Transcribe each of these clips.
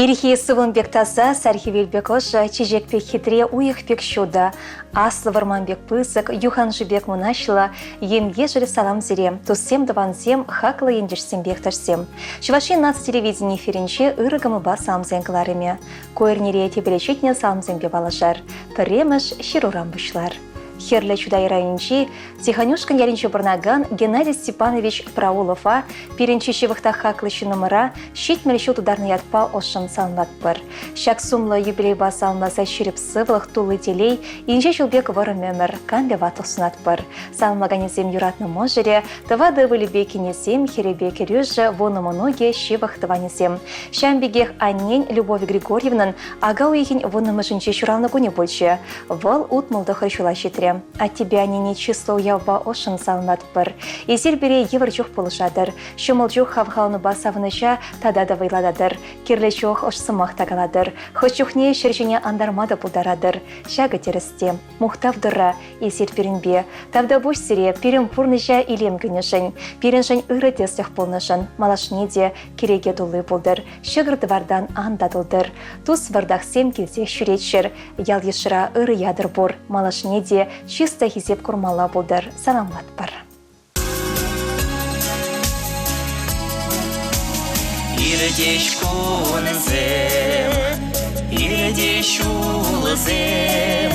Ирихи сывынбек таза, сархивелбек оша, чижекпек хитре уйықпек шуда. Аслы варманбек пысык, юханжыбек мунашла, ем ежели салам зерем, туссем даванзем, хакла ендешсем бектарсем. Чуваши нац телевидение эфиринче ырыгымы ба саламзен кыларыме. Койырнере тебелечетне саламзенбе балашар. Піремыш ширурам бұшлар. Херлі чудай райончи, Тихонюшкан яринче барнаган Геннадий Степанович Праулова перенчи шевыхта хаклышы номера щит мельщут ударный ятпа ошын салнат бір. Шак сумлы юбилей ба салмаса ширіп сывылық тулы делей, инже жылбек вары мөмір камбе ватық сунат бір. Салмаганезем юратны можере, тавады вылебекенезем, херебеке рюжі, воны моноге шевых таванезем. Шамбегех аннен Любовь Григорьевнан ага уйхин воны мыжынче шуравны гуне больше. Вал утмылды хрщула щитре. А тебя не число явба ошын салнат бір. Есел бере евр чух полышадыр. Шумыл чух хавхалны басавыныша тада да вайлададыр. Керле чух ош сымақ тағаладыр. Хошчухне шерчене андармада пулдарадыр. Шагы тересте. Мухтав дыра есел перенбе. Тавда бош сире перен пурныша илем гынышын. Переншын ыры тестех полнышын. Малашнеде кереге дулы болдыр. Шығырды вардан андадылдыр. Тус вардах сем келсе шүретшір. Ял ешіра ыры ядыр бор. Малашнеде чисто хизеп курмала болдыр. Саламлат бар. Ирдеш кунзем, ирдеш улзем,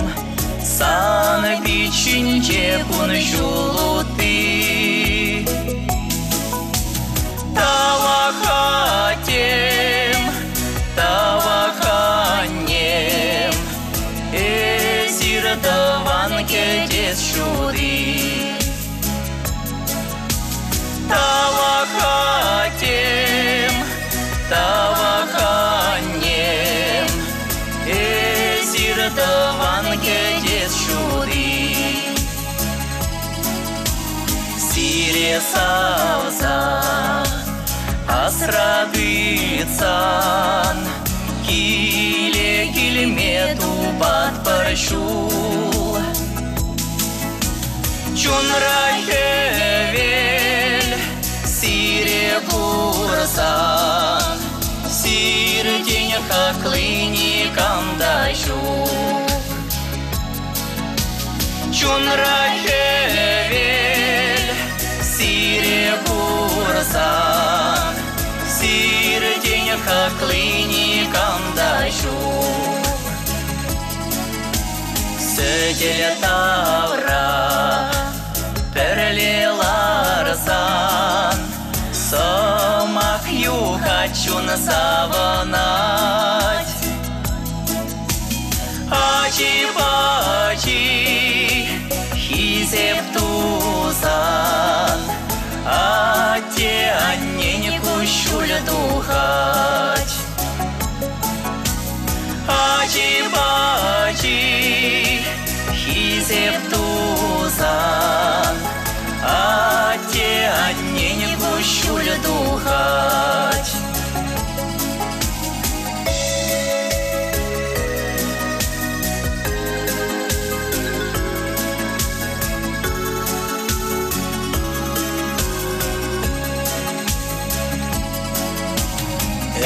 саны бичинче кун жулуты. Тавахатем, таваханем, эзирдаван кедес шури. Тавахатем, таваханем, эзирдаван кедес шури. Сире савза, асрадыцан, киле килмету батпаршул. Чунрахевель, сире курсан, сирдень хаклыни камдашу. Чунрахевель, сире курсан, сирдень хаклыни камдашу. Сөделе тавра, перлеларсан, сымақ юхачун саванать. Ачи-пачи, хизеп тузан, ате аннен кущуль духать. Ачи-пачи, хизеп тузан, ате аннен кущуль духать.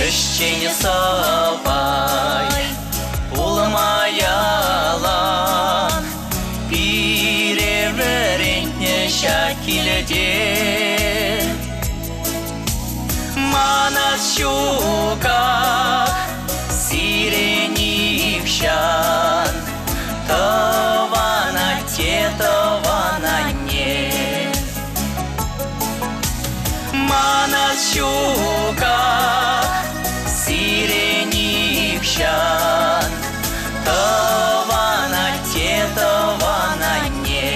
Эшчен савай, улмаялан, пиреверентне шакилде. Манас щуках, сиренивщан, тавана те, тавана не. Манас щуках, сиренивщан, тавана те, тавана не.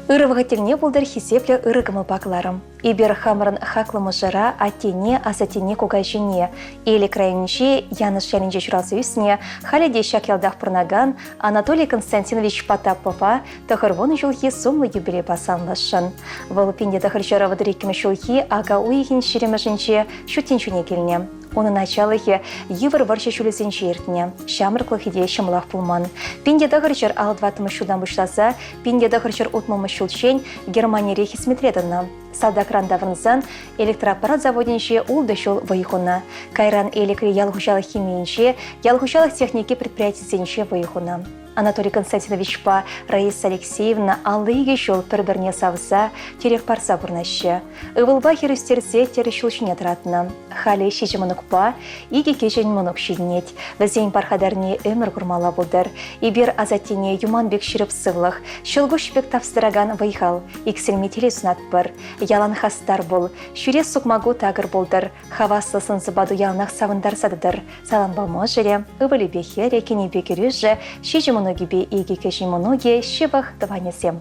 Ырывағытелне болдар хисеплі ырығымы бақларым. Ибер хамырын хақлымы жыра аттене, асатене кугайжене. Елі крайынше, яныш ялінже жұрасы үсіне, халеде шакелдақ пырнаган Анатолий Константинович Потапова тұхырвон жылхи сумлы юбилей басанлышын. Волупинде тұхыр жыра вадырекімі жылхи ага уйхин шеремішінше шутеншуне келіне. Оны началығы евр варшы шүлесенші ертіне, шамырқлық иде шымылақ пулман. Пинде дағыр жыр алдватымы шудан бұшласа, пинде дағыр жыр ұтмымы шүлшен Германия рейхи сметредіні. Салдакрандавырнзан электроаппарат заводинше улдышыл вайхуна. Кайран элекри ялгушалық химиинше, ялгушалық техники предприятисенше вайхуна. Анатолий Константинович па Раиса Алексеевна аллыйге жол бір-бірне савса, терек парса бұрнашы. Ывылба херістерсе терешілшіне тұратына. Халі шежімінік па, иге кежен мұнық шедінет. Візен пархадарне өмір күрмала бұлдар. Ибер азаттене юман бек шіріп сывлық. Шылғыш бек тавстыраган вайхал. Икселме телесунат бір. Ялан хастар бол. Шүре сұқмагу тағыр болдар. Хаваслысын зыбаду ялнақ савындар садыдыр. Саламбалма жыре, ывылі бекере, кене бекері жы, шежімін гибе иги кешимоноге шивах даванесем.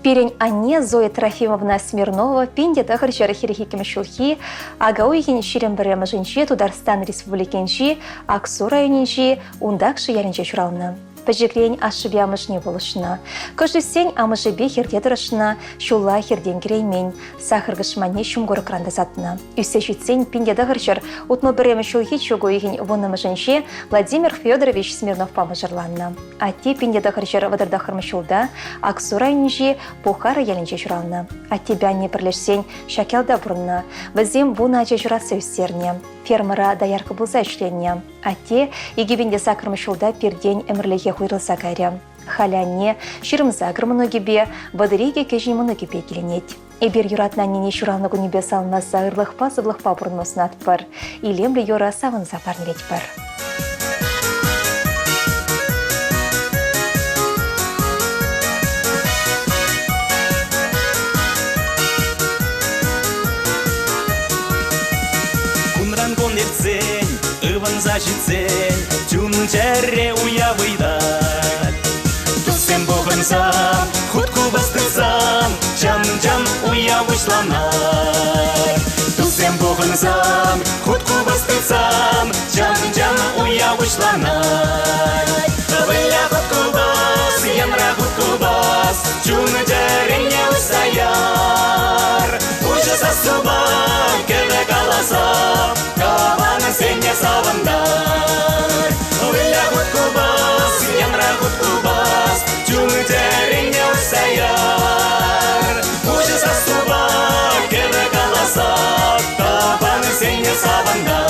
Пирень Анне Зоя Трофимовна Смирнова пинде тахыр хирихиким шулхи, ага уйхин ширем бірем жинчи Тударстан Республикенчи, Аксу районенчи, ундакши яринче шуралны. Пәжікрен ашыбямыш не болышына. Көші сен амышы бе херде дұрышына, шулла херден кереймен, сахыргышмане шумгор крандазатына. Үсе жүтсен пиндеді ғыршыр, ұтмы біремі шулхи чугу егін вонымы жынше Владимир Федорович Смирнов памыжырланна. Атте пиндеді ғыршыр вадырда қырмы шулда, Аксу районенчи Пухара елінче жұралны. Атте бәнне бірлешсен шакелда бұрынна, бізем бұна ача жұрасы өстеріне. Фермера даярқы бұлза үшленне. Атте егебенде сақырмы шулда перден әмірліге хуйрылса кәрі. Халянне, шырымза ғырмыны гебе, бадыреге кежімыны гебе келенет. Эбер юратна нене шураны күнебе салмаса ұрлықпа бұрынмысын атпыр. Илемлі юра савын запарын летпір. Ыван зажицень, тюмн черре уявыйдат. Тусем бохынсам, хутку бастырсам, чам-чам уявышланай. Тусем бохынсам, хутку бастырсам, чам-чам уявышланай. Выля хутку бас, янра хутку бас, тюмн черене усаяр. Уже сасуба, кеде каласа, сене савандар, выля хутку бас, янра хутку бас, тюмы терене усаяр. Уже сасуба, кеде каласа, табаны сене савандар.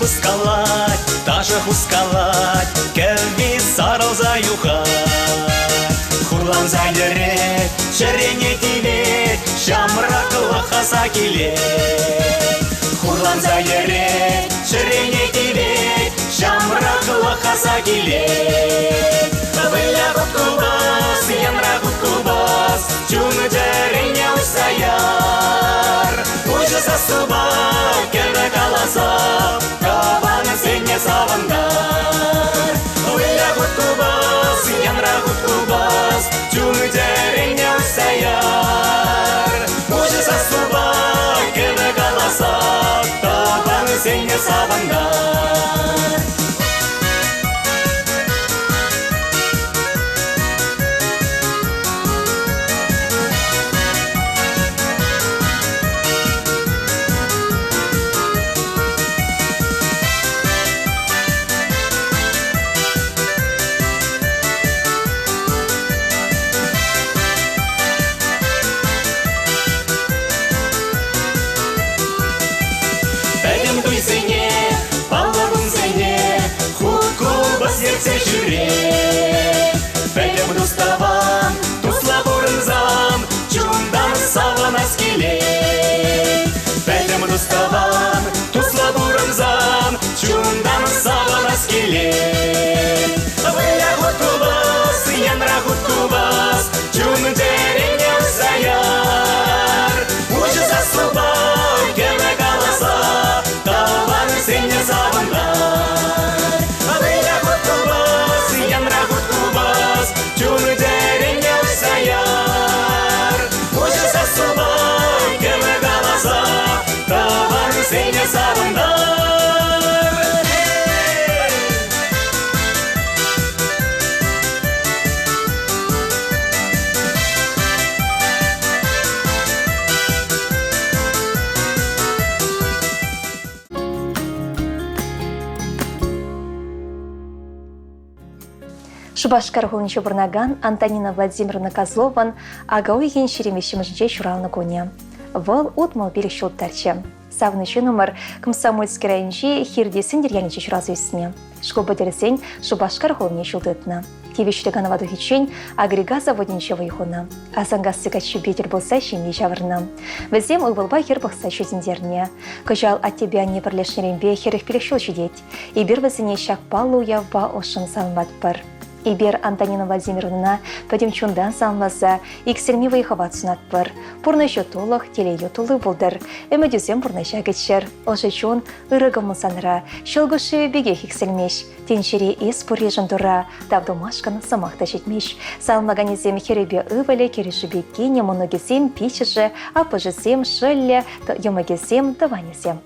Скалать, даже хускалать, кельви сарал за юхать. Хурлан за дерет, шерене тилет, шамрак лахаса килет. Хурлан за дерет, шерене тилет, шамрак лахаса килет. Выля хутку бас, янра хутку бас, чуны дерене усаяр. Уже сасуба, кеде каласа, сене савандар, выля хутку бас, янра хутку бас, тюмы терене усаяр. Уже сасуба, кеде каласа, табаны сене савандар. Пәлем дуставам, тусла бұрынзам, чундан савана скелет. Пәлем дуставам, тусла бұрынзам, чундан савана скелет. Выля хутку бас, янра хутку бас, чун терене усаяр. Уже сасуба, кеде каласа, табаны сене савандар. Выля хутку бас, янра хутку бас, чуны дерене усаяр. Уже сасуба, кеде каласа, табаны сене савандар. Шубашкар ғылыншы бұрнаган Антонина Владимировна Козлован ағауы ген шеремешімізінше шуралны көне. Выл ұтмал берік шылттарчы. Савнышы номер Комсомольский районче хирдесін дергенінше шуралзы өсіне. Шқыл бөдерсен Шубашкар ғылыне шылтытны. Тевешлігіні ваду хичен агрега заводненче вайхуны. Азангасы качы бетер болса шеме жавырны. Візем ұйбылба хер бұқса шөзіндеріне. Күжал аттебе не бірлешнеренбе херіх пелек шыл жүдет. Ебір візіне шақ балу явба ошын салмат бір. Ибер Антонина Владимировна пәдемчундан салмаса, иксерми вайхават сунат бір. Пурнайшы толық теле ютулы болдыр. Әмәдюзем пурнайша кетшер. Ошычун ырығымын саныра. Шылгышы беге хикселмеш. Теншері ес пұрежін тұра. Тавдумашқын самақта жетмеш. Салмаганезем херебе ывалі кереші беккене мұнығезем печіші, апыжызем шылле, юмагезем таванезем.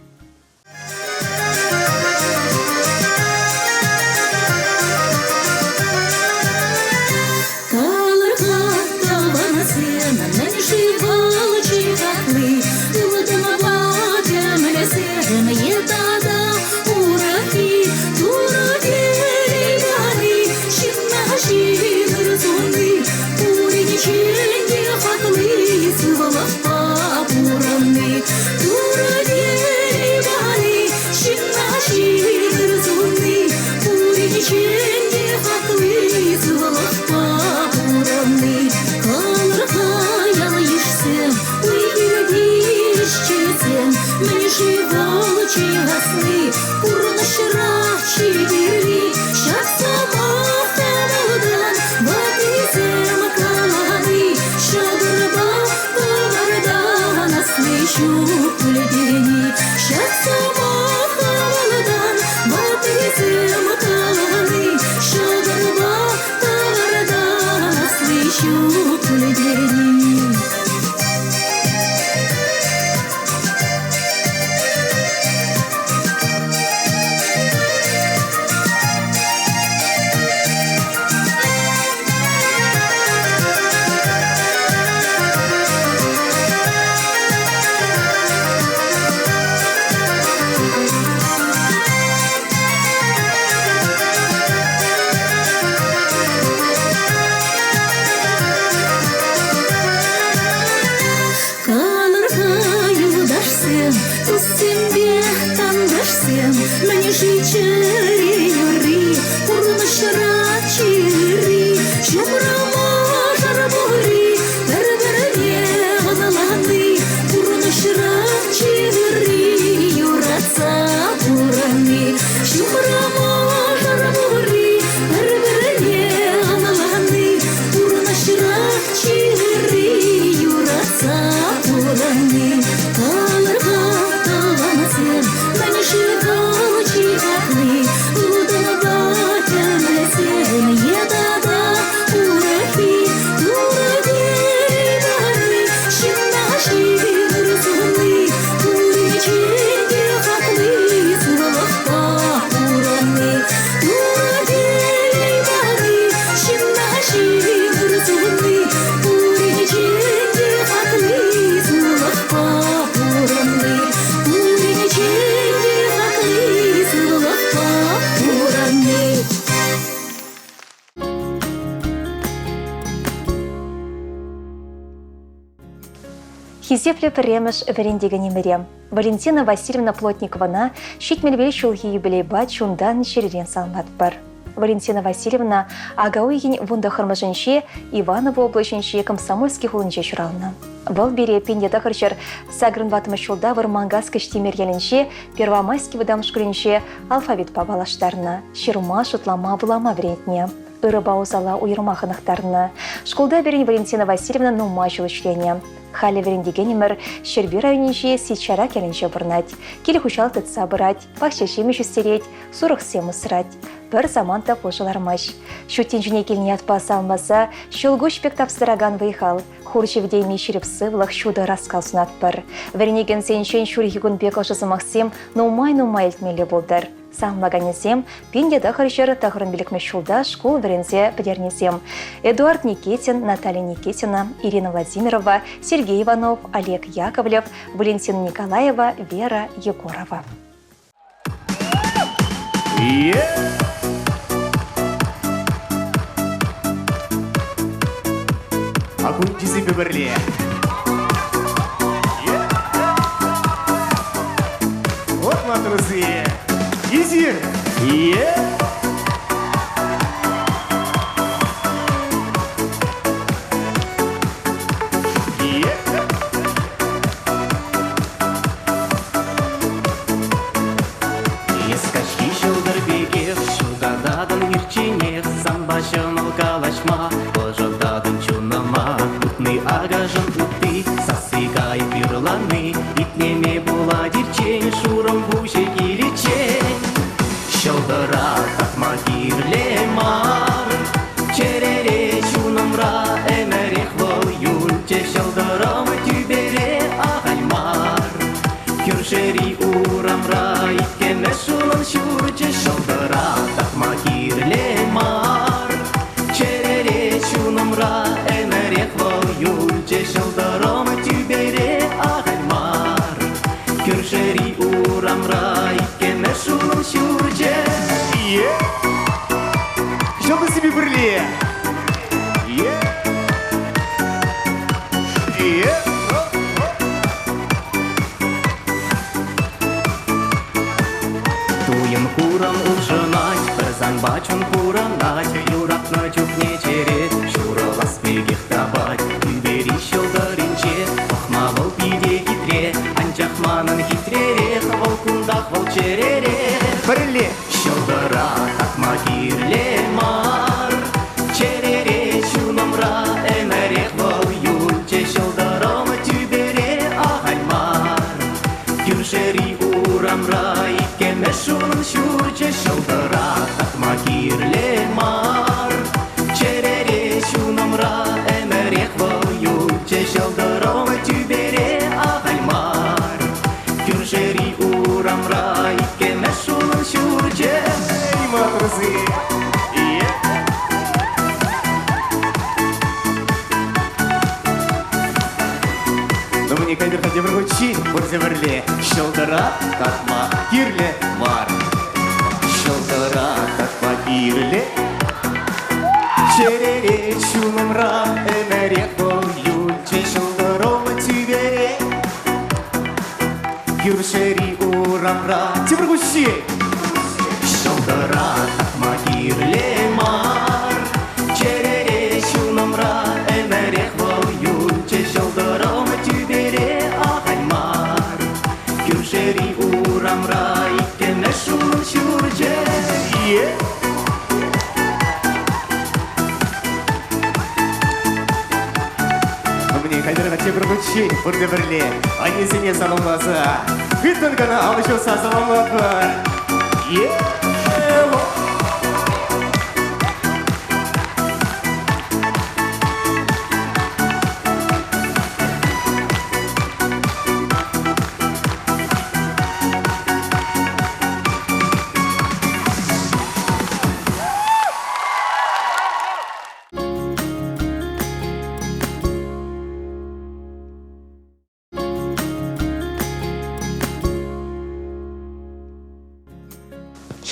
Хизепле піреміш верендегі немере. Валентина Васильевна Плотникована шитмелвел шулхи юбилейба чундан шеререн салмат бар. Валентина Васильевна агауйгин вунда хырмыжынше Иваново облачынше комсомольский хулынче шурална. Бұл бере пендеда хырчыр сагрын ватымы шулда вармангас кіштемер елінше первомайский выдамышкүрінше алфавит пабалаштарына, ширума шутлама булама верентне. Ырыбаузала уйырмахынықтарына. Школда берен Валентина Васильевна нума жылышлене. Халі верендегенемір Шерби районенше сетчара келінше бұрнать. Келі хушал тұтса бұрать, пақшешемі жүстерет, сұрық семі сырать. Бір заманта пожылармаш. Шуттен жүне келіне атпасы алмаса, шылгуш пек тапсыраган вайхал. Хурчевдейме шеріп сывлық шуды раскал сунат бір. Веренеген сеншен шурихигун бек ошызы мақсим нумай елтмелі болдар. Самлаганезем, пендеда харчар тахрын билікме шулда школ верензе педернезем. Эдуард Никитин, Наталья Никитина, Ирина Владимирова, Сергей Иванов, Олег Яковлев, Валентина Николаева, Вера Егорова. Акунтизи беберле. Вот матрусы. Изир. Ескачки шылдыр бекер, шылдардадан ерченер, самбашын чень, шуром бушек или чень. Шелдыра татма кирле мар, черере чунамра эмерех вол юльче. Шелдырам тюбере агальмар, кюршери урамра иккеме шунам шурче. Шелдыра татма кирле мар, черере чунамра эмерех вол юльче. Шелдырам тюбере агальмар, кюршери урамра иккеме шунам шурче. Шелда себе бірле. Туйын курам ужынать, пырзан бачын куранать, юратна чукне черет, шуралас пегех табать. Тюбери шелдыринче, охмавал пиде хитре, анчахманын хитререх, волкундах волчеререх. Бірле. Шелдыра татма кирле мар, черере чунамра эмерех вол юльче. Шелдырам тюбере агальмар, кюршери урамра иккеме шунам шурче. Шелдыра татма кирле мар, черере чунамра эмерех вол юльче. Шелдырам тюбере агальмар, кюршери урамра иккеме шунам шурче. Эй, матросы. Но мне кайдыр хаде бір көтші, бұрзе бірле. Шылдыра татма кирле бар. Шылдыра татма кирле. Черере чунамра эмерех бол юльче. Шылдыром тюбере, кюршери урамра. Те бір көтші. Шелдыра татма кирле мар, черере чунамра эмерех вол юльче. Шелдырам тюбере агальмар, кюршери урамра иккеме шунам шурче. Мне кайдыр хаде бір көтші, бұрзе бірле. Анесіне санылмаса, күттін кіні алышылса саламатыр.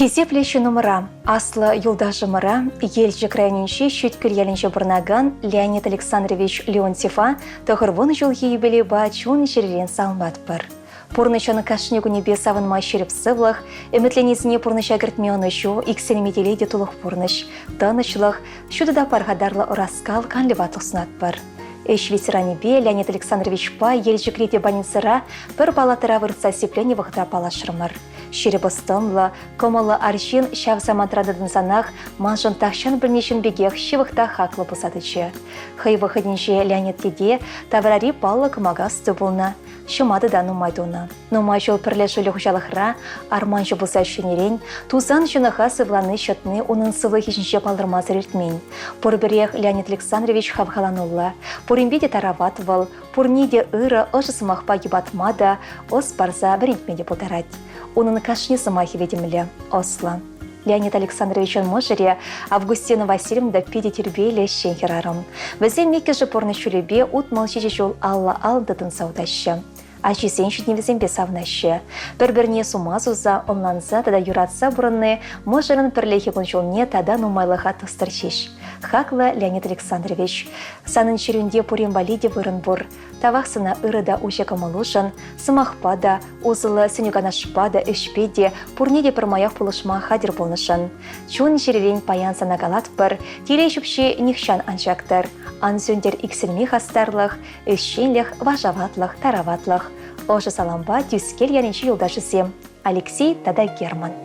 Хизеплеші номыра, аслы юлдашымыра, ел жекрайненші шүйткіл елінші бұрнаган Леонид Александрович Леонтьева тұғырвын жылғы юбилей ба чуын жерелен салмат бір. Пұрнышаны кашнегу небе савынма шеріп сывлық, үмітленесіне пұрныша гіртмеуны жу, иксен меделейде тұлық пұрныш, танышлық, шуды да парғадарлы ұраскал канливатлық сынат бір. Эш ветеранебе Леонид Александрович па ел жекреде баницыра бір балатыра выртса сеплене вғытра палашырмыр. Шеребостымлы, комалы аршин шав замантрадыдын санақ, манжын тақшан бірнешін бегех шевықта хақлы бұсадычы. Хай выходнеше Леонид теде таврари паллы кымагасты болна. Шымады да нумайдуна. Нумай жол пірлешілі құжалықра, арман жы бұса шынерен, тузан жыныға сывланы шытны оның сывы хешінше палдырмазыр ертмен. Пұрбірех Леонид Александрович хавхаланулла, пұрынбеде тараватвал, пұрниде ыры ұжы сымақпа ебатмада, ос барза бірінтмеде бұлдарад. Оның кашни сымахи ведемілі, осла. Леонид Александровичын мұжыре Августина Васильевна педе тербейлі шенхерарым. Візе мекі жы порны шүлебе ұтмал жеже жол алла алдыдын саудашы. Ачисен шүтневізен бесавнашы. Бір-біріне сумазуза, онланза тада юратса бұрынны мұжырын пірлехе бұнжолне тада нумайлыға тұстыршеш. Хақлы Леонид Александрович. Санын шерінде пұрен балиде вырын бұр. Тавақсына ырыда ұжекі мұлышын, сымақпада, ұзылы сенюганашпада, үшпеде, пұрнеде пірмаяқ пұлышма хадыр болнышын. Чуын жеререн паян санагалат бір, телешіпше нихшан анжақтыр. Анзөндер иксілме хастарлық, үшшенлік, важаватлық, тараватлық. Ожы саламба тюскел яненші юлдашысем. Алексей Тада Герман.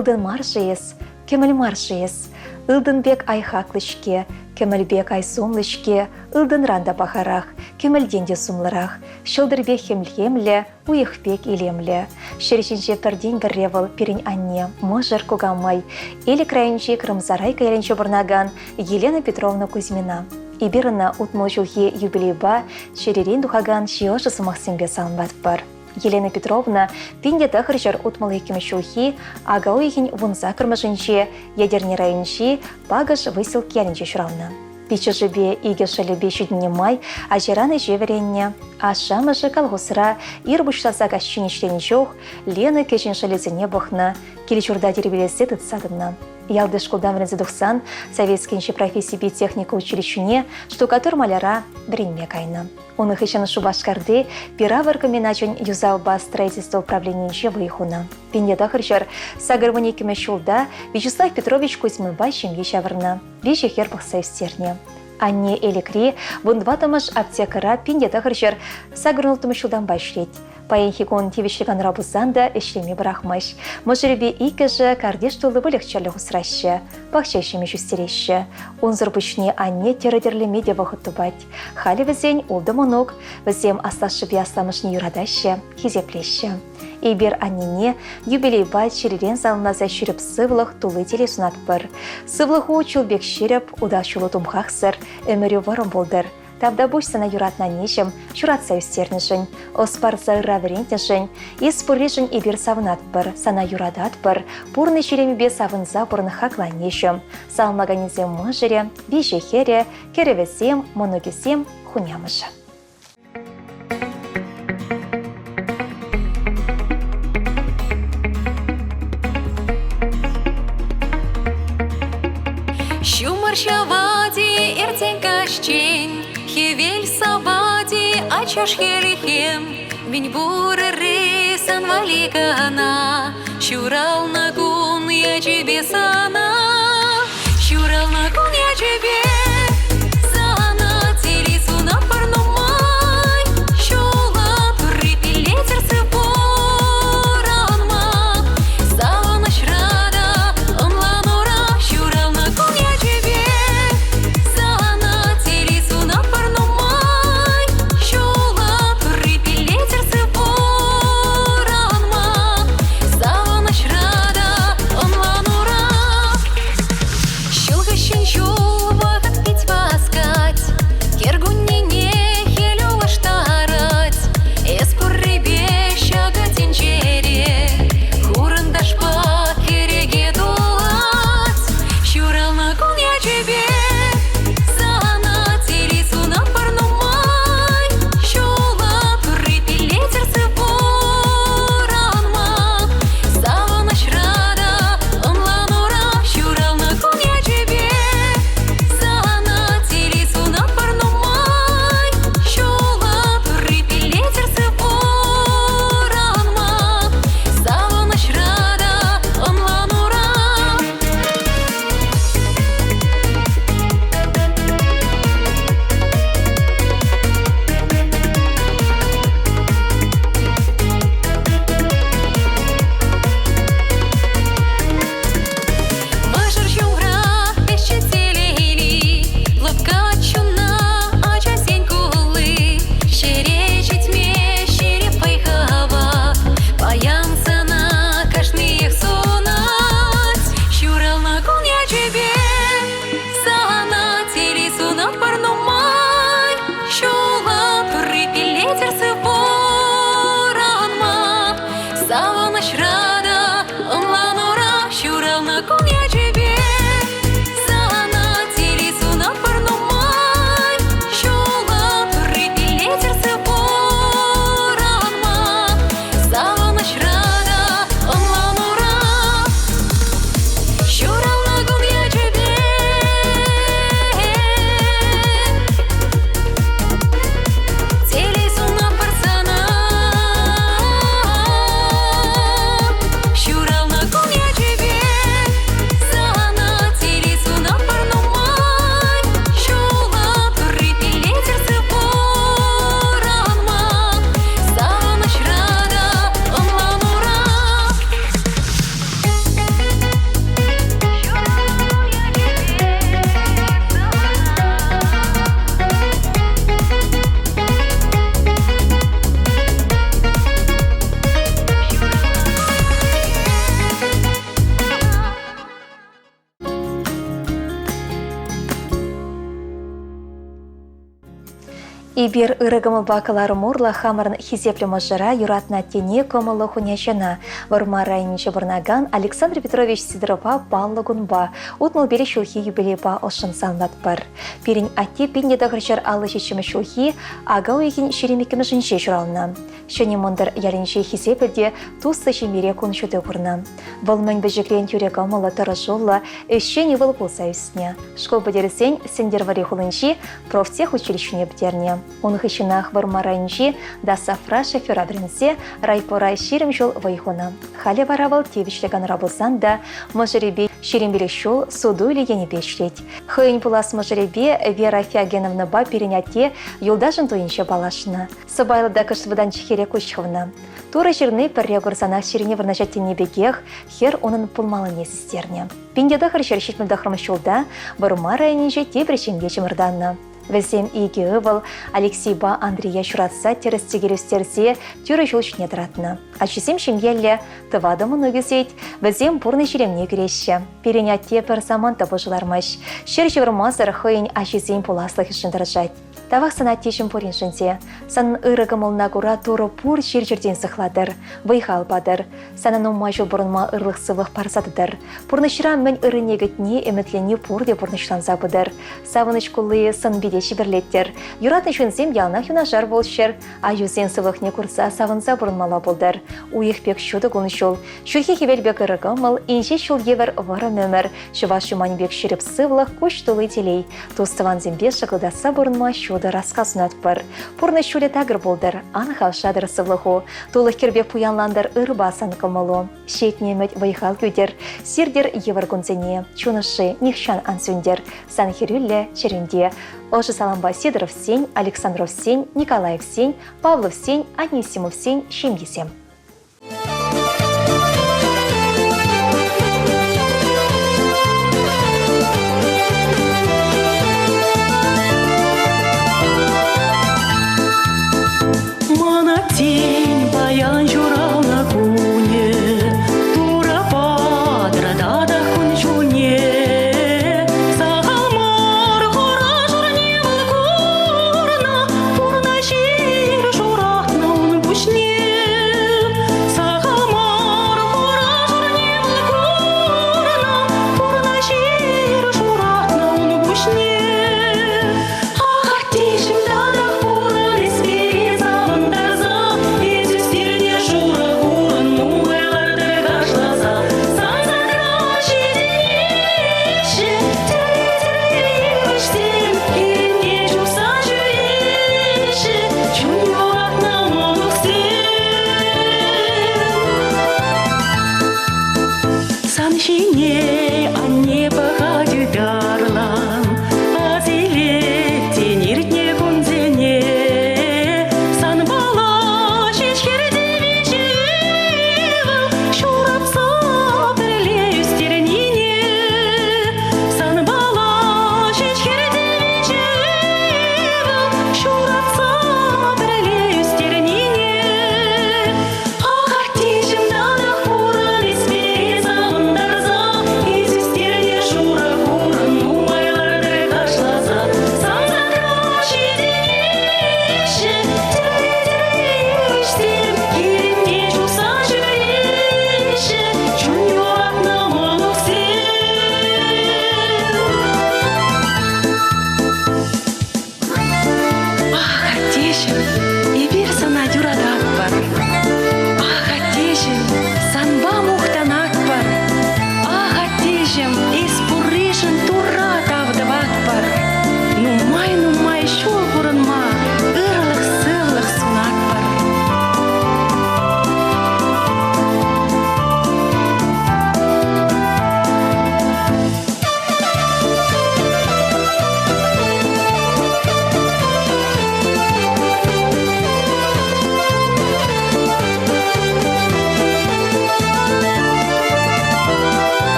Илдын маршиес, кемел маршиес, Илдын бек ай хаклышке, кемелбек ай сумлышке, Илдын ранда бахарах, кемелденде сумлырах, шылдырбе хемле, уехпек илемле. Шершинче перден гревел перень анне, можер кугамай, или краинче крымзарайка яленче бурнаган Елена Петровна Кузьмина. Ибирына утможулхи юбилейба шерерин духаган шиошысы Максимбе салынбат бар. Елена Петровна пинде тахырчар утмалы кемешулхи, ага уйхин вунза кырмышынче, ядерный райончи, пагаш выселки яленче шурална. Пича жебе иге шалебе чудне май, а жераны жеверенне, а шамыжы колхозра, ирбуштаса гащиничтен жох, Лена кешен шалезене бохна, киличурда деревелесе тыцадына. Ялды школдан врензе духсан, советскинче профессии техника училищуне, штукатур маляра бринме кайна. Он их еще шубашкарды, пира варкаминачен юзалба строительство управленинче выехуна. Пинде тахырчар, сагарвани кемешулда, Вячеслав Петрович Кузьминбай чемге чавырна, вещи херпах сайстерне. Анне элекри, вундватамаш аптекара пинде тахырчар, сагарнултым шулдан башлеть. Паенхикон тивишлиган рабузанда эшлеме брахмаш. Можеребе икеже кардеш тулы вылегчалі хусраще, пахчайшеме жустереще. Он зарбучне анне терадерлеме де вахыттубать. Хали візен улды монок, візем асташыбе астамышне юрадаще, хизеплеще. Ибер аннине юбилей бай черерен залына защиріп сывлық тулы телесунат бір. Сывлығы чулбек шеріп, удачулы тумхақсыр, өмірі варым болдыр. Тавда бушсана юратна нешем, чуратса үстернішін, оспар зайра верентнішін, испурлешін ибір савынат бір, сана юрадат бір, пурны черемебе савынза бұрны хақла нешем, салмаганезем мұжыре, бейжехере, керевесем, моногесем, хунямышы. Шумаршавади иртенкашчень, хевель савади ачаш херихем, винь буры рейсан валикана, щурал нагун я тебе сана, щурал нагун я тебе. Ибир ырыгымыл бакалары мурла хамырын хизеплі мажыра юратна тене комылы хуняшана. Варма райниче бурнаган Александр Петрович Сидорова баллы гунба. Утмыл бері шулхи юбилейба ошын санлат бар. Пирин атте пинде дағырчар алы жечімі шулхи ага уйгин шеремекімі жынше журална. Шыне мұндар яринше хизепліде тусы жемере күншуды бұрна. Вылмын бәжікрен тюре комылы тұры жолла үшшен евыл болса үсіне. Школ бәдерісен сендер вари хулынши профтех училищіне бідерне. Оның ішінақ варма райниче да сафра шофера бірінсе райпорай шерім жол вайхуна. Халі варавыл тевішлігін рабылсан да мұжыребе шерембелік жол суду или ені бешлет. Хыйын пулас мұжыребе Вера Феогеновна ба перенятте юлдажын туйыншы балашына. Сыбайлыда кыштывыдан чехере көшхывна. Тура жерны пірре ғырзанақ шерене вырнажаттене бегех хер оның пулмалы несістерне. Пиндеді хыршер шетмілді хырмыш жолда варма райниче тебіршенге жымырданна. Візем иге ывыл Алексейба Андрея шуратса терістегелестерсе түрі жол үшіне тұратына. Ачысем шемгелі тывадымы нүгізет, візем бұрны жеремне күреші. Перенятте бір заман табы жылармаш. Шер жевірмазыр хыйын ачысем пуласлық үшін дыржат. Тавақ санат тешім порин жынзе. Санын ырығымылна күра туры пұр жер-жерден сықладыр, вайхал бадыр. Санын ұмай жыл бұрынма ырлық сывық парсадыдыр. Пұрнышыра мен ырынегітне әмітлене пұр де пұрнышлан забыдыр. Савыныш күлі сын бедеші бірлеттер. Юратын шынзем ялнақ юнашар болшыр. Аюзен сывықне күрса савынса бұрынмала болдыр. Уйық бек шуды күн шул. Шүлхе хевел бек ырығымыл, инже шул евер варым өмір. Шываш шуман бек шырып сывлық күш тұлы телей. Тустыван зембе шықылдаса бұрынма рассказнат бар. Пурны шуле тагыр болдыр, анхав шадыр сывлыху. Тулых кербе пуянландар ырбасан кылмалу. Шетнемет вайхал күдер, сирдер еваргунзене, чунышы нихшан ансюндер, санхирюлле черенде. Ожы Саламба Сидоров сень, Александров сень, Николаев сень, Павлов сень, Анисимов сень, Шемьесем. Тень баян журал на куне, тура падра дада кун жуне. Сағалмар ғора журне валгурна, пурна жир журахна он бушне.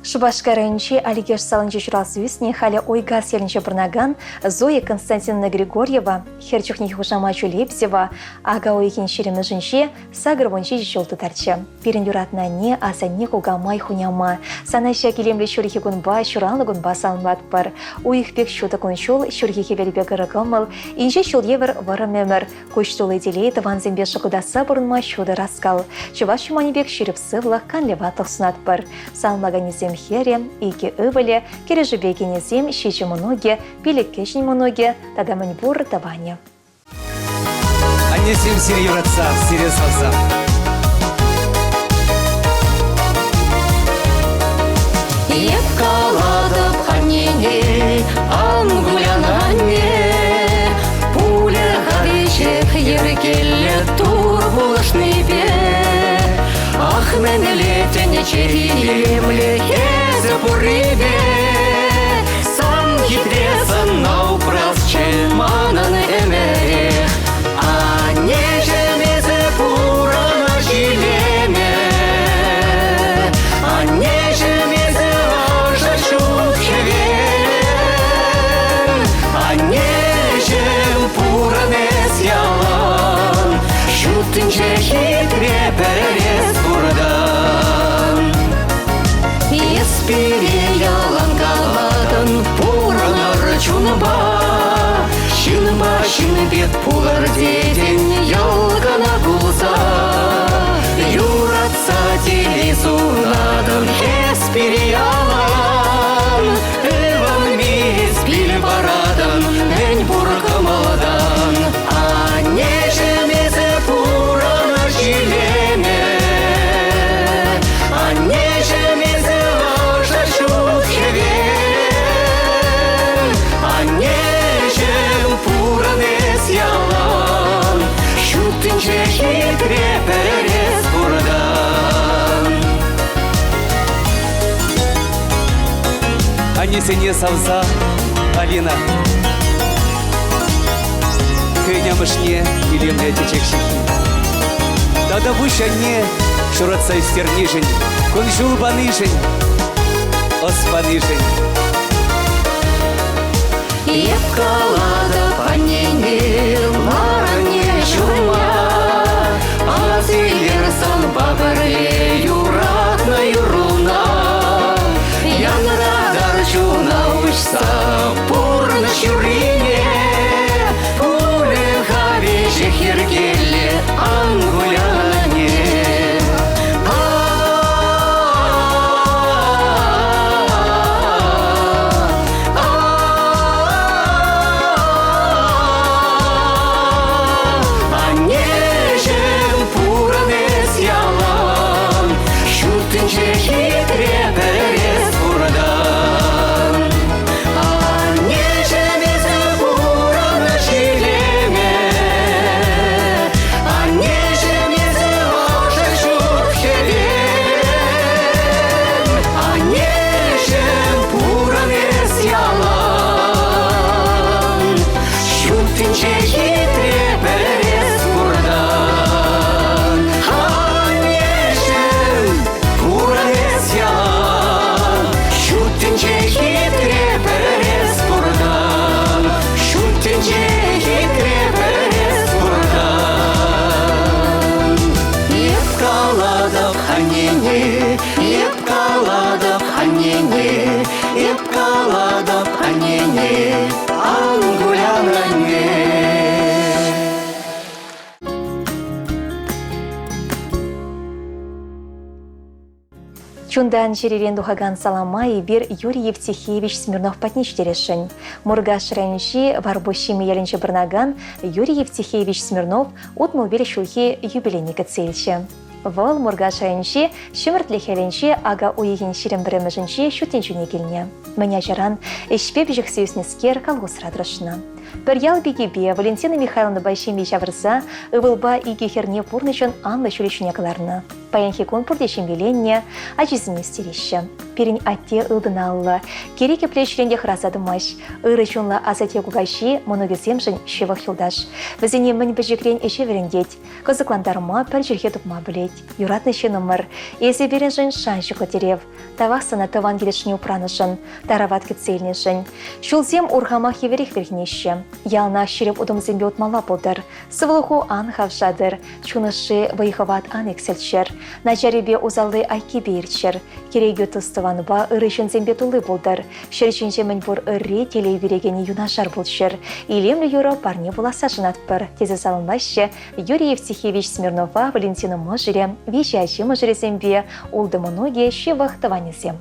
Шубашкарынчи алигеш салынчы журасуисне халя ойга селінче бірнаган Зоя Константиновна Григорьева, Херчухнихи Хушамачу Лепсева, ага ойген шеремежінше сагырвончи жолты тарчы. Перін юратна не асанне хугамай хуняма. Санайша келемлі шүрхи күнба, шуранлы күнба салынбат бір. Уйық пек шуты күншул, шүрхи кебелбе гырыгымыл, инже шул евір вырым өмір. Көштулы делейді ванзембе шықудаса бұрынма шуды раскал. Чуваш шуманебек шүріп сывлық канлева тұқсынат бір. Салынлаганезем херем, иги ывыле, кережебегенезем шичи моноге, пилеккешни моноге, тада маньбур даване. Аннесем сире юратса, сире салса. Епкаладып аннене, ангулянанне, пуля хавичек еркелле тур булышны бе. Ах, мен летене черемле езі бұрыбе, сан хитресан наупрасче манан эмере, а нежемезе пурана жилеме, а нежемезе ажа шукхевен, а нежем пуранес ялан, шутынче хитре перес бурдан. Еспире ялан каладан пуранар чунба, шынба шынбет пулар деден ялгана булса, юратса телесунадын еспире ялан, эван мис бил барадан мен буркамаладан, а нежемезе пурана жилеме, а нежемезе ажа шухевен, а нежем пуранес ялан, шутынче хитре перес бурдан. Аннесене салса, Алина. Кынямышне илемле течекшихи. Тада бушанне шуратса истернишень, кунжул банышень, оспанышень. Епкалада панене, маране чума, азилерсан бабыре юратна юруна, янрадар чуна учса пурна чурине, пуле хавиже хергеле ангуляне. Епкаладап анене, ангулянане. Чундан жеререн духаган саламай бир Юрий Евтихевич Смирнов патничтерешень. Мургаш ренши варбущими еленче бірнаган Юрий Евтихевич Смирнов утмул бир шулхи юбилейника цельче. Вол мургаш ренши шымыртлехеленче ага уйген ширем біремежінче шутенчуне келне. Меня жаран эшпеп жексеюснескер калгусрадрышна. Бір ял бегебе Валентина Михайловна Байшеми жавырса, ывылба иге херне пурнычын анлы шүлешіне кыларны. Паянхи конпурде шембеленне, ачизіне стереші. Перін атте ылдыналлы, кереке плешіренде хразадымаш. Иры чонла азате кугаши, моногесемшін шевах юлдаш. Візіне мін біжекрен еші верендет. Кызыкландарыма пәр жерге тұпма білет. Юратнышы номер. Есе беренжін шан жүклы дерев. Тавақсына таван келешіне упранышын. Тарават кетселнешін. Шулзем урғама хеверек верхнеші. Ялна шереп удымзембе отмала болдыр. Сывылуху ан хавшадыр. Чунышы вайхават ан эксельчер. Начаребе узалды айки бейірчер. Кереге тұстыванба ырышын зембе тулы болдыр. Шерченже мін бұр ыры телей берегені юнашар болчыр. Илемлі юро парне буласа жынатпыр. Тезе салынбашы Юрий Евтихевич Смирнова, Валентина Можире, Вещачи Можире зембе, улды многие шевах таванезем.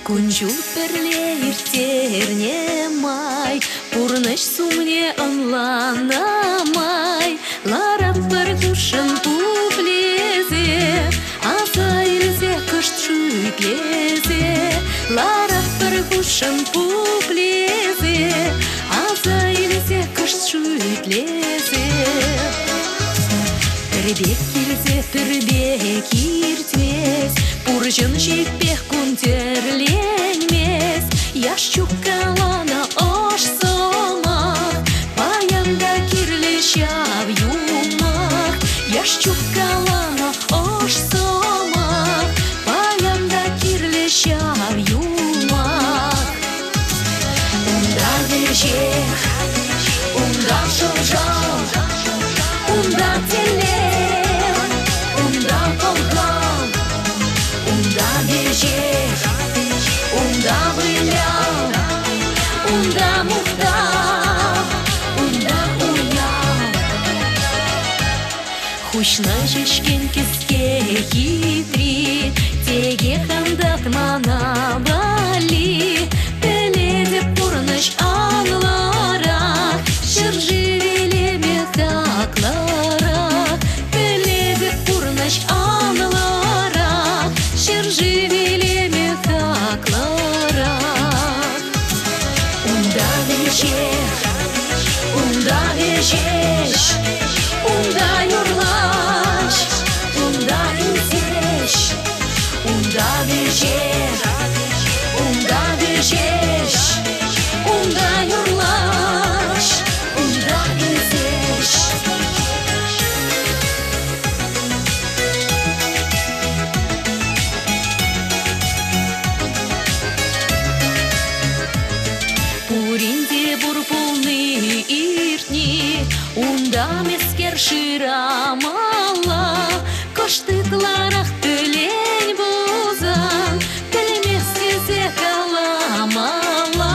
Күнжул перле иртерне май, пурныш сумне анланамай, ларат бір күшін публезе, аза илзе күшт шүйтлезе, ларат бір күшін публезе, аза илзе күшт шүйтлезе. Пірбек келзе пірбек иртмес, пуржын жекпек күнтерленмес, яш чуккалана ош сомақ, паянда кирле шав юмақ, яш чуккалана ош сомақ, паянда кирле шав юмақ. Унда вежех, унда шожал, унда телев, унда полгал, унда вежех, унда вылял, унда мухтал, унда уял. Хушна жешкен кіске хитри, теге қандат мана бали, пеледе пұрныш аңлара, шыржевелеме таклара, пеледе пұрныш аңлара, шыржевелеме таклара. Унда вежех, унда вежеш, унда юрлаш, унда инзеш, унда вежех, унда вежеш, унда юрлаш, унда инзеш. Пуринде бур полный иртни, унда мескер ширамала, коштыкларах төлень бузан, төлемесезе каламала,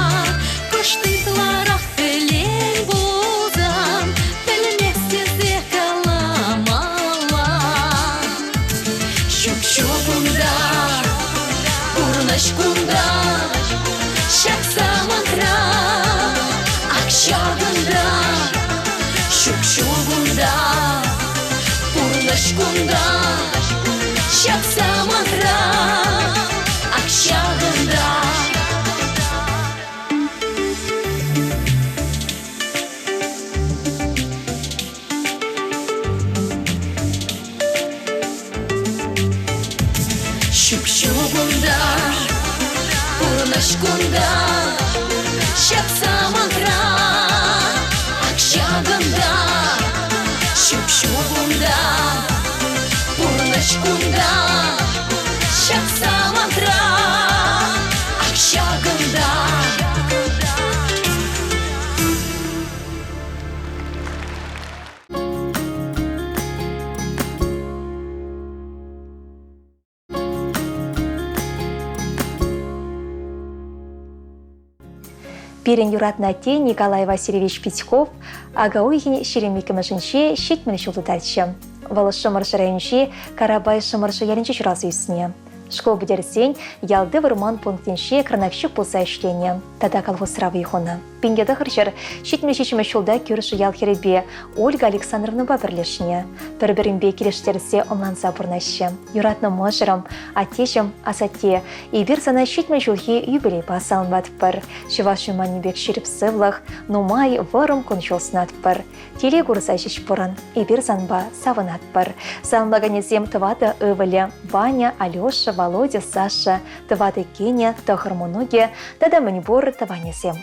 коштыкларах төлень бузан, төлемесезе каламала. Шук-шук унда, урнаш кунда, шаксамандра, акшагында, шук-шугында, пурнашкунда, шаксамандра, акшагында. Шук-шугunda, purnashkunda, shaksamandra, akshaganda. Шук-шугunda, purnashkunda, shaksamandra, akshaganda. Пирен юратна те Николай Васильевич Петьков, агауйхин шеремикімішінше шетмін шулдыдальчы. Валы шымыршы районше Карабай шымыршы ялінче жұрасы үсіне. Школ бұдерсен ялды вырман пунктенше крановщик болса ішлене. Тада колхоз сравы ихона. пингеда хырчыр, шитме шишме шулда көріші ял херебе Ольга Александровна бабірлешіне. Бір-бірінбе келештерсе омланса бұрнашы. Юратны можырым, атешім, асате, ибір сана шитме жылхи юбилей басалын батпыр. Шывашы маннебек шеріп сывлық, нумай вырым күншолсынатпыр. Теле курса шишпырын, ибір занба савынатпыр. Салынлаганезем тывады ывылі, Ваня, Алеша, Володя, Саша, тывады Кеня, тахырмонуге, тада манибор тыванезем.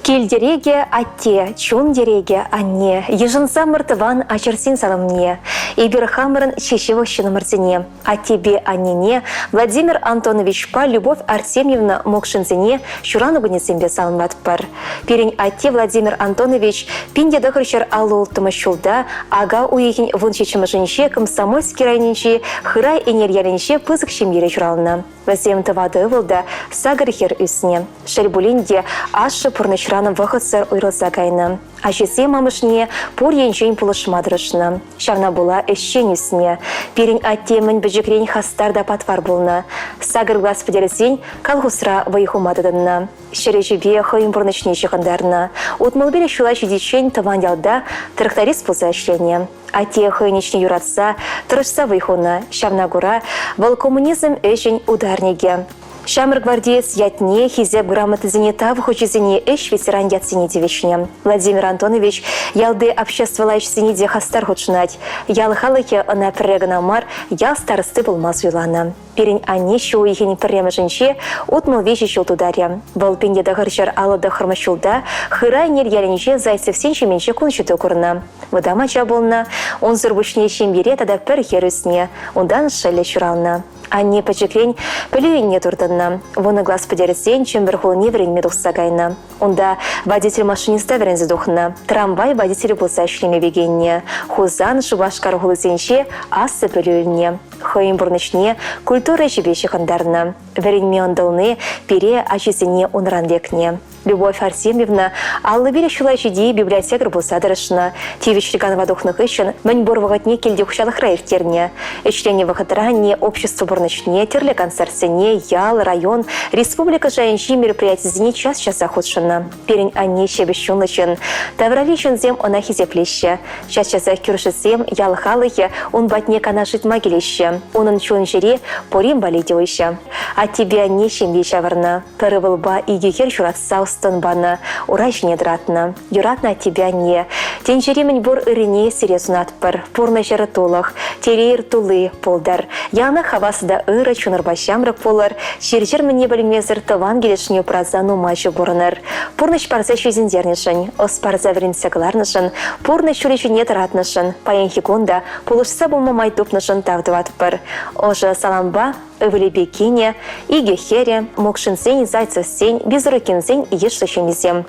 Келдереге атте, чун дереге анне, ежынса мыртыван ачырсин салымне, ибір хамырын шешевых шынымырзіне, а тебе аннене Владимир Антонович па Любовь Артемьевна мокшынзіне шураны сембе салынмат пар. Перень атте Владимир Антонович пинде дăхырчар алул тымышулда, ага уехин вон чечімышынше комсомольский районинче хырай энергияленче пызык шемере журалына. Вазем тывады вылда сагыр хер үсіне. Шельбулинде ашы пурнышраным вахытсыр уйрылса кайны. Ачисе мамышне пур енчен пулышмадырышна. Шавна була эшченюсне. Пирень аттемін бәжікрен хастарда патвар болна. Сагыр глаз піделесен калғусра вайхумадыдынна. Шережебе хойын бұрнышне шығындарна. Утмылбелі шула жидечен тыван ялда тракторист болса әшлене. Ате хойничне юратса, тұрышса вайхуна. Шавна гура бұл коммунизм әшін ударнеге. Шамыр гвардеец ятне, хизеп грамотызине тав хочезине эш ветеран ятсине девичне. Владимир Антонович ялды обществолайчсине де хастар хочнать. Ял халыке на прегнамар ял старосты болмаз юлана. Перень ане шоу ихени према женче утмыл вещи щел тударя. Волпинде да харчар алада хармашулда хырай нер яленче зайцев сенче менче кунчуты курна. Выдама чаболна, он зырбучне шембере тада пер херусне, ондан шеле чурална. Анне пачекрень пылюйне турдынна. Вона глаз подерсен, чем верхул не время тухсагайна. Онда водитель машиниста верензе духна. Трамвай водитель болса шлеме вегенне. Хузан шубашкар хулызенче асы пылюйне. Хойын бурнычне культура жебеші хандарна. Веренме ондалны пере ачисене унранлекне. Любовь Арсеньевна аллы бере шулайчиди библиотекар болса дырышна. Тевичриган вадухных ищен мэнь борвагатне келде хушалых райфтерне. Ичлене вахатранне общество бурнычне, терле концертсене, ял, район, республика жайынчи мероприятизине час-часа худшына. Перень анне шебещунлычын. Тавраличын зем она хизеплеще. Час-часа кюршисем ял халыхе он батне кана жить могилище. Онын чун жире порим болидеуще. А тебя не шембе чаварна. Пырывылба и гехер чуратса устынбана. Урайшне дратна. Юратна от тебя не. Тенчеремень бур ырине серезунатпыр. Пурна жаратулах. Терейр тулы полдар. Яна хавасыда ыры чунырбащамрык полар. Черчер мне білмезір тыван келешіне празану мачы бурныр. Пурныш парза шезіндернішін. Ос парза верінсе кыларнышын. Пурныш чуречіне таратнышын. Паян хикунда пулышса бұлма майтупнышын тавдыватпыр. Ожы саламба ывылебе кене, иге хере, мокшынсен, зайцевсен, безрукинсен ешшешенезем.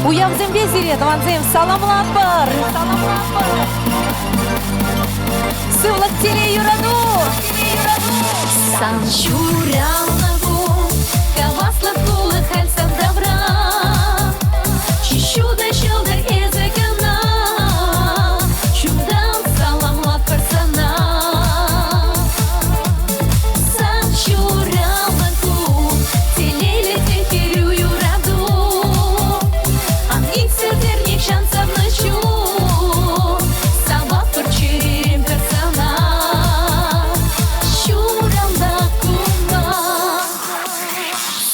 Уявзем везире, таванзем саламлапыр. Сывлық теле юраду. Сан чурал нагу, каваслы кулы хальсам добра. Чищуда щелдыр языкана, чудан саламлап персона. Сан чурал нагу, телели техирю юраду. Анник сердерник шансов ночу, сабат перчерим персона. Чурал нагуна,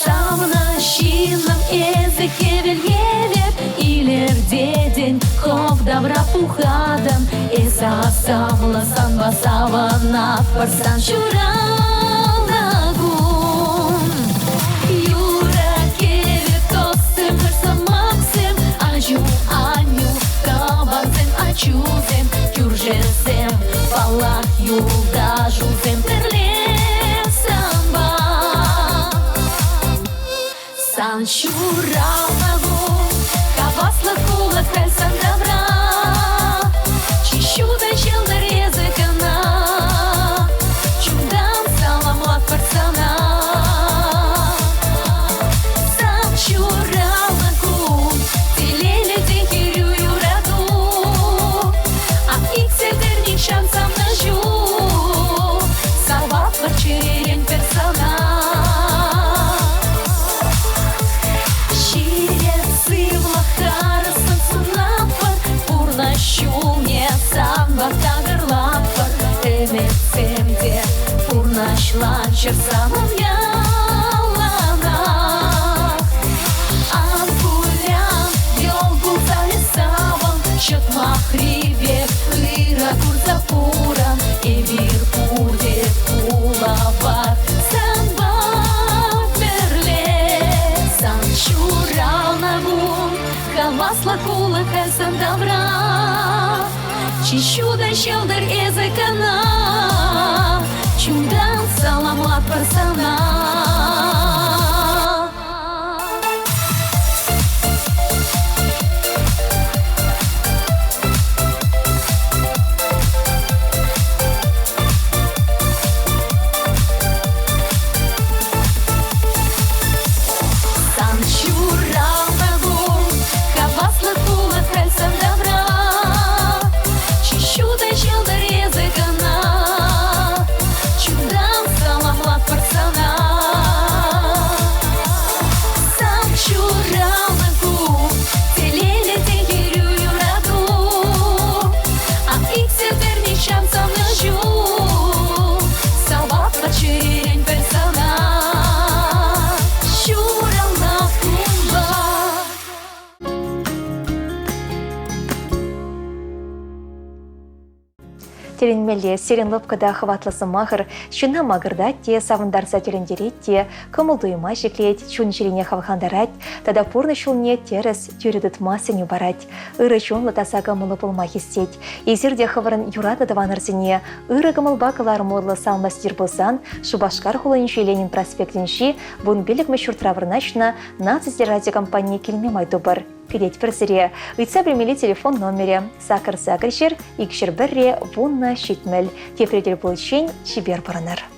сам на щинном языке вельевет, или дедень ков добра пухадам, и сасамла санбасава на парсан чурал нагун. Юра кевет костым персам максим, ажу аню кабанзем ачузем, кюржезем палах югажузем терле самба. Сан чурал нагун, каваслы кулы хальсан добра. Чищуда челдыр языкана, чудан саламлат парсана. Сан чурал нагун, телели техирю юраду. А иксетерник шансам нажу, сават парчерен персона. Пурнашланчер самым ялана. Ангулян йолгул залесаван, чот махривек ыра курзапуран, эвир пурдет кулавар санба перле. Сан чурал нагун, кавасла кула хальсан добра. Чищуда щелдыр языкана, чудан саламлат парсана. Теленмеле серен лопкада хватлысы махыр, шына магырдат те, савындарса телендерет те, кымылдуйма жеклет, чун жерене хавхандарат, тада пурны шулне терес тюредет масыне барать. Ыры чунлы тасага мылы пулма хистеть. Изирде хавырын юрата даванырзине, ыры гымылба кылар модлы салмастир болсан, Шубашкар хулынчи Ленин проспектінші, бун билік мешуртравырначна нацистер радиокомпания келме майдубыр. Кедет персере, ыйтса білмелі телефон номере, сакыр-сакыршер, икшер бірре, вунна шитмел, тепредел бұлчен, чибер бараныр.